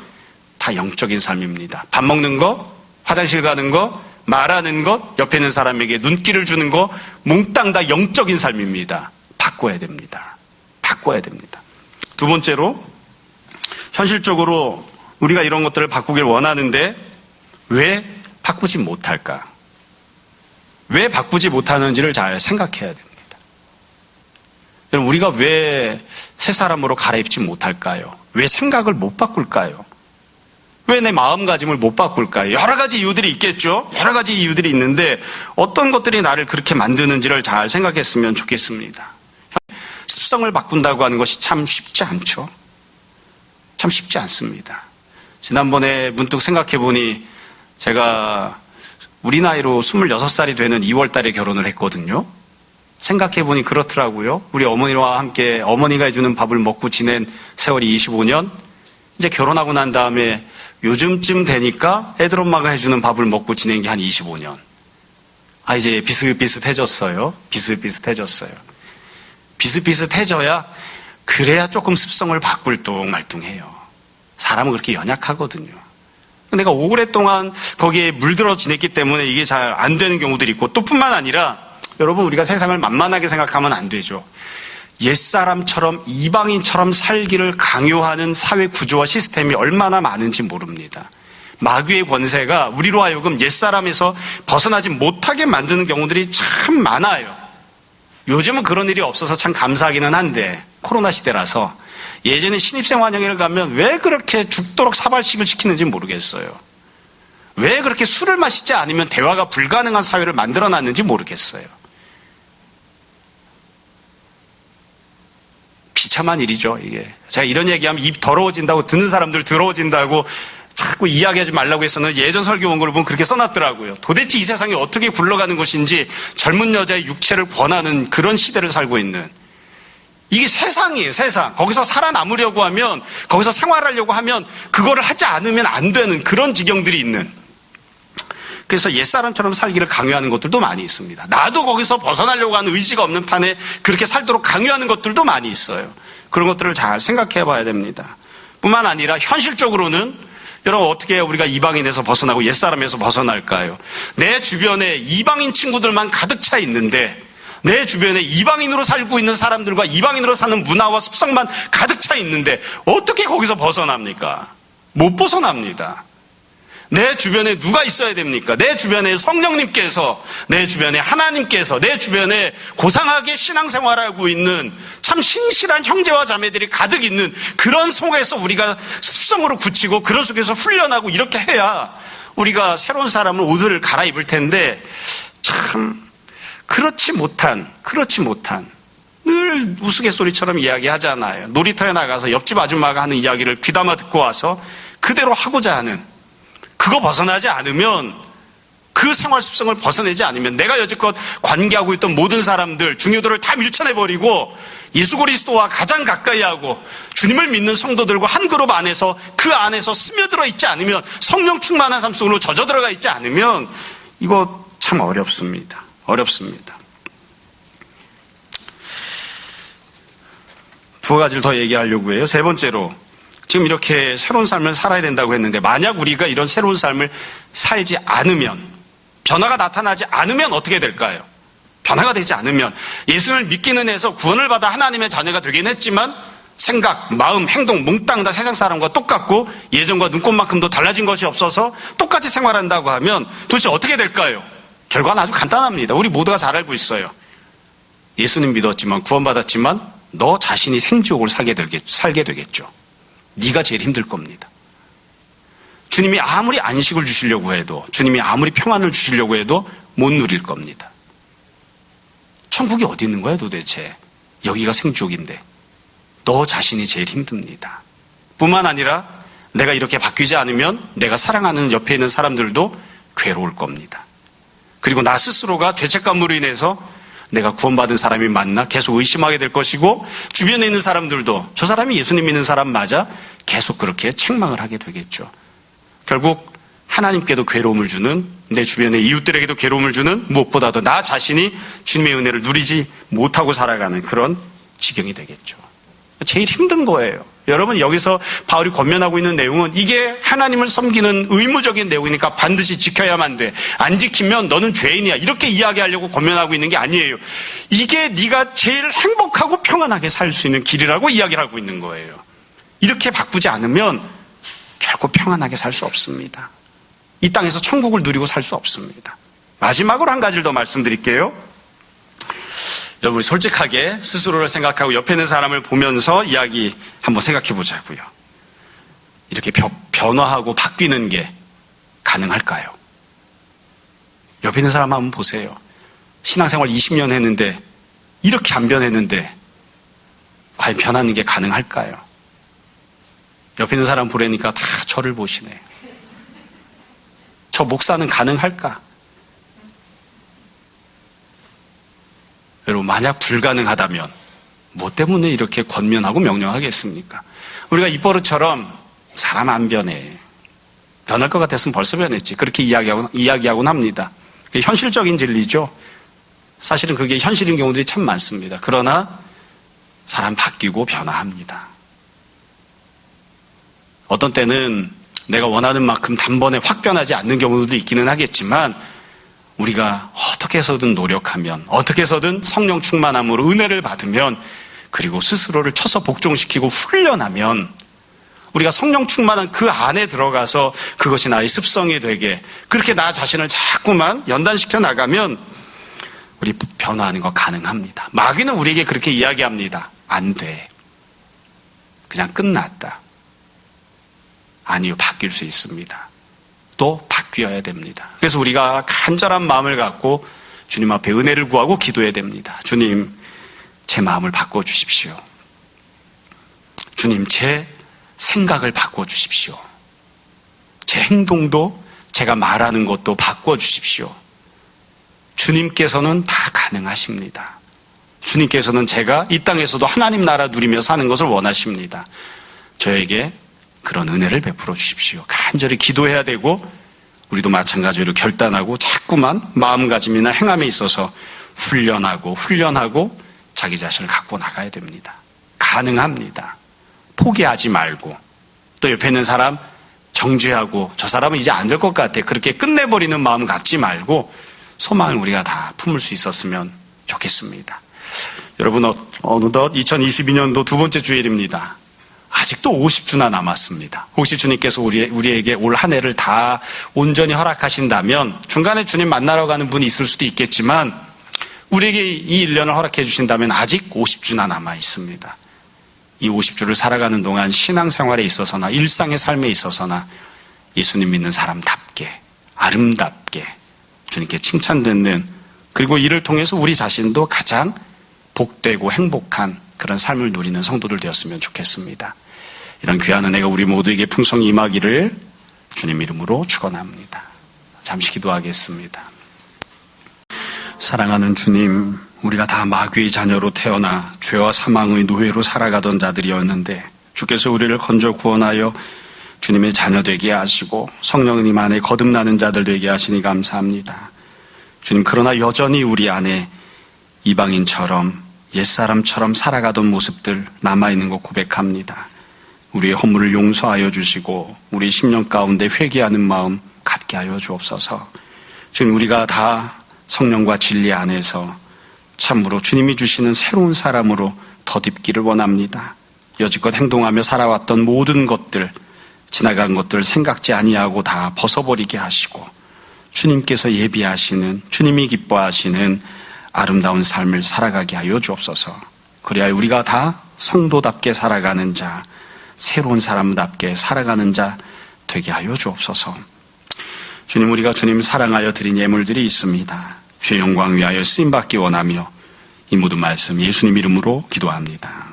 다 영적인 삶입니다. 밥 먹는 거, 화장실 가는 거, 말하는 것, 옆에 있는 사람에게 눈길을 주는 것, 몽땅 다 영적인 삶입니다. 바꿔야 됩니다. 바꿔야 됩니다. 두 번째로, 현실적으로 우리가 이런 것들을 바꾸길 원하는데 왜 바꾸지 못할까? 왜 바꾸지 못하는지를 잘 생각해야 됩니다. 우리가 왜 새 사람으로 갈아입지 못할까요? 왜 생각을 못 바꿀까요? 왜 내 마음가짐을 못 바꿀까요? 여러 가지 이유들이 있겠죠? 여러 가지 이유들이 있는데 어떤 것들이 나를 그렇게 만드는지를 잘 생각했으면 좋겠습니다. 습성을 바꾼다고 하는 것이 참 쉽지 않죠? 참 쉽지 않습니다. 지난번에 문득 생각해보니 제가 우리 나이로 26살이 되는 2월 달에 결혼을 했거든요. 생각해보니 그렇더라고요. 우리 어머니와 함께 어머니가 해주는 밥을 먹고 지낸 세월이 25년. 이제 결혼하고 난 다음에 요즘쯤 되니까 애들 엄마가 해주는 밥을 먹고 지낸 게 한 25년. 이제 비슷비슷해졌어요. 비슷비슷해졌어요. 비슷비슷해져야 그래야 조금 습성을 바꿀 뚱말뚱해요. 사람은 그렇게 연약하거든요. 내가 오랫동안 거기에 물들어 지냈기 때문에 이게 잘 안 되는 경우들이 있고, 또 뿐만 아니라 여러분, 우리가 세상을 만만하게 생각하면 안 되죠. 옛사람처럼 이방인처럼 살기를 강요하는 사회 구조와 시스템이 얼마나 많은지 모릅니다. 마귀의 권세가 우리로 하여금 옛사람에서 벗어나지 못하게 만드는 경우들이 참 많아요. 요즘은 그런 일이 없어서 참 감사하기는 한데, 코로나 시대라서 예전에 신입생환영회를 가면 왜 그렇게 죽도록 사발식을 시키는지 모르겠어요. 왜 그렇게 술을 마시지 않으면 대화가 불가능한 사회를 만들어놨는지 모르겠어요. 비참한 일이죠, 이게. 제가 이런 얘기하면 입 더러워진다고, 듣는 사람들 더러워진다고 자꾸 이야기하지 말라고 해서는 예전 설교 원고를 보면 그렇게 써놨더라고요. 도대체 이 세상이 어떻게 굴러가는 것인지 젊은 여자의 육체를 권하는 그런 시대를 살고 있는. 이게 세상이에요, 세상. 거기서 살아남으려고 하면, 거기서 생활하려고 하면 그거를 하지 않으면 안 되는 그런 지경들이 있는. 그래서 옛사람처럼 살기를 강요하는 것들도 많이 있습니다. 나도 거기서 벗어나려고 하는 의지가 없는 판에 그렇게 살도록 강요하는 것들도 많이 있어요. 그런 것들을 잘 생각해 봐야 됩니다. 뿐만 아니라 현실적으로는 여러분, 어떻게 우리가 이방인에서 벗어나고 옛사람에서 벗어날까요? 내 주변에 이방인 친구들만 가득 차 있는데, 내 주변에 이방인으로 살고 있는 사람들과 이방인으로 사는 문화와 습성만 가득 차 있는데 어떻게 거기서 벗어납니까? 못 벗어납니다. 내 주변에 누가 있어야 됩니까? 내 주변에 성령님께서, 내 주변에 하나님께서, 내 주변에 고상하게 신앙생활하고 있는 참 신실한 형제와 자매들이 가득 있는 그런 속에서 우리가 습성으로 굳히고 그런 속에서 훈련하고 이렇게 해야 우리가 새로운 사람을 옷을 갈아입을 텐데, 참 그렇지 못한 늘 우스갯소리처럼 이야기하잖아요. 놀이터에 나가서 옆집 아줌마가 하는 이야기를 귀담아 듣고 와서 그대로 하고자 하는, 그거 벗어나지 않으면, 그 생활 습성을 벗어내지 않으면 내가 여지껏 관계하고 있던 모든 사람들, 중요도를 다 밀쳐내버리고 예수 그리스도와 가장 가까이 하고 주님을 믿는 성도들과 한 그룹 안에서 그 안에서 스며들어 있지 않으면, 성령 충만한 삶 속으로 젖어 들어가 있지 않으면 이거 참 어렵습니다. 두 가지를 더 얘기하려고 해요. 세 번째로, 지금 이렇게 새로운 삶을 살아야 된다고 했는데, 만약 우리가 이런 새로운 삶을 살지 않으면, 변화가 나타나지 않으면 어떻게 될까요? 변화가 되지 않으면, 예수를 믿기는 해서 구원을 받아 하나님의 자녀가 되긴 했지만 생각, 마음, 행동 몽땅 다 세상 사람과 똑같고 예전과 눈꼽만큼도 달라진 것이 없어서 똑같이 생활한다고 하면 도대체 어떻게 될까요? 결과는 아주 간단합니다. 우리 모두가 잘 알고 있어요. 예수님 믿었지만, 구원받았지만 너 자신이 생지옥을 살게 되겠죠. 네가 제일 힘들 겁니다. 주님이 아무리 안식을 주시려고 해도, 주님이 아무리 평안을 주시려고 해도 못 누릴 겁니다. 천국이 어디 있는 거야 도대체? 여기가 생지옥인데 너 자신이 제일 힘듭니다. 뿐만 아니라 내가 이렇게 바뀌지 않으면 내가 사랑하는 옆에 있는 사람들도 괴로울 겁니다. 그리고 나 스스로가 죄책감으로 인해서 내가 구원받은 사람이 맞나 계속 의심하게 될 것이고, 주변에 있는 사람들도 저 사람이 예수님 믿는 사람 맞아? 계속 그렇게 책망을 하게 되겠죠. 결국 하나님께도 괴로움을 주는, 내 주변의 이웃들에게도 괴로움을 주는, 무엇보다도 나 자신이 주님의 은혜를 누리지 못하고 살아가는 그런 지경이 되겠죠. 제일 힘든 거예요. 여러분, 여기서 바울이 권면하고 있는 내용은 이게 하나님을 섬기는 의무적인 내용이니까 반드시 지켜야만 돼. 안 지키면 너는 죄인이야. 이렇게 이야기하려고 권면하고 있는 게 아니에요. 이게 네가 제일 행복하고 평안하게 살 수 있는 길이라고 이야기를 하고 있는 거예요. 이렇게 바꾸지 않으면 결코 평안하게 살 수 없습니다. 이 땅에서 천국을 누리고 살 수 없습니다. 마지막으로 한 가지를 더 말씀드릴게요. 여러분, 솔직하게 스스로를 생각하고 옆에 있는 사람을 보면서 이야기 한번 생각해 보자고요. 이렇게 변화하고 바뀌는 게 가능할까요? 옆에 있는 사람 한번 보세요. 신앙생활 20년 했는데 이렇게 안 변했는데 과연 변하는 게 가능할까요? 옆에 있는 사람 보려니까 다 저를 보시네. 저 목사는 가능할까? 여러분, 만약 불가능하다면 뭐 때문에 이렇게 권면하고 명령하겠습니까? 우리가 입버릇처럼 사람 안 변해. 변할 것 같았으면 벌써 변했지. 그렇게 이야기하곤 합니다. 그게 현실적인 진리죠. 사실은 그게 현실인 경우들이 참 많습니다. 그러나 사람 바뀌고 변화합니다. 어떤 때는 내가 원하는 만큼 단번에 확 변하지 않는 경우도 있기는 하겠지만 우리가 어떻게 해서든 노력하면, 어떻게 해서든 성령 충만함으로 은혜를 받으면, 그리고 스스로를 쳐서 복종시키고 훈련하면 우리가 성령 충만한 그 안에 들어가서 그것이 나의 습성이 되게, 그렇게 나 자신을 자꾸만 연단시켜 나가면 우리 변화하는 거 가능합니다. 마귀는 우리에게 그렇게 이야기합니다. 안 돼. 그냥 끝났다. 아니요, 바뀔 수 있습니다. 또 바뀌어야 됩니다. 그래서 우리가 간절한 마음을 갖고 주님 앞에 은혜를 구하고 기도해야 됩니다. 주님, 제 마음을 바꿔주십시오. 주님, 제 생각을 바꿔주십시오. 제 행동도, 제가 말하는 것도 바꿔주십시오. 주님께서는 다 가능하십니다. 주님께서는 제가 이 땅에서도 하나님 나라 누리며 사는 것을 원하십니다. 저에게 그런 은혜를 베풀어 주십시오. 간절히 기도해야 되고, 우리도 마찬가지로 결단하고 자꾸만 마음가짐이나 행함에 있어서 훈련하고 자기 자신을 갖고 나가야 됩니다. 가능합니다. 포기하지 말고, 또 옆에 있는 사람 정죄하고 저 사람은 이제 안 될 것 같아, 그렇게 끝내버리는 마음 갖지 말고 소망을 우리가 다 품을 수 있었으면 좋겠습니다. 여러분, 어느덧 2022년도 두 번째 주일입니다. 아직도 50주나 남았습니다. 혹시 주님께서 우리에게 올 한 해를 다 온전히 허락하신다면, 중간에 주님 만나러 가는 분이 있을 수도 있겠지만 우리에게 이 1년을 허락해 주신다면 아직 50주나 남아 있습니다. 이 50주를 살아가는 동안 신앙생활에 있어서나 일상의 삶에 있어서나 예수님 믿는 사람답게, 아름답게 주님께 칭찬듣는, 그리고 이를 통해서 우리 자신도 가장 복되고 행복한 그런 삶을 누리는 성도들 되었으면 좋겠습니다. 이런 귀한 은혜가 우리 모두에게 풍성히 임하기를 주님 이름으로 축원합니다. 잠시 기도하겠습니다. 사랑하는 주님, 우리가 다 마귀의 자녀로 태어나 죄와 사망의 노예로 살아가던 자들이었는데 주께서 우리를 건져 구원하여 주님의 자녀 되게 하시고 성령님 안에 거듭나는 자들 되게 하시니 감사합니다. 주님, 그러나 여전히 우리 안에 이방인처럼 옛사람처럼 살아가던 모습들 남아있는 거 고백합니다. 우리의 허물을 용서하여 주시고 우리 심령 가운데 회개하는 마음 갖게 하여 주옵소서. 주님, 우리가 다 성령과 진리 안에서 참으로 주님이 주시는 새로운 사람으로 덧입기를 원합니다. 여지껏 행동하며 살아왔던 모든 것들, 지나간 것들 생각지 아니하고 다 벗어버리게 하시고 주님께서 예비하시는, 주님이 기뻐하시는 아름다운 삶을 살아가게 하여 주옵소서. 그래야 우리가 다 성도답게 살아가는 자, 새로운 사람답게 살아가는 자 되게 하여 주옵소서. 주님, 우리가 주님 사랑하여 드린 예물들이 있습니다. 주의 영광 위하여 쓰임받기 원하며 이 모든 말씀 예수님 이름으로 기도합니다.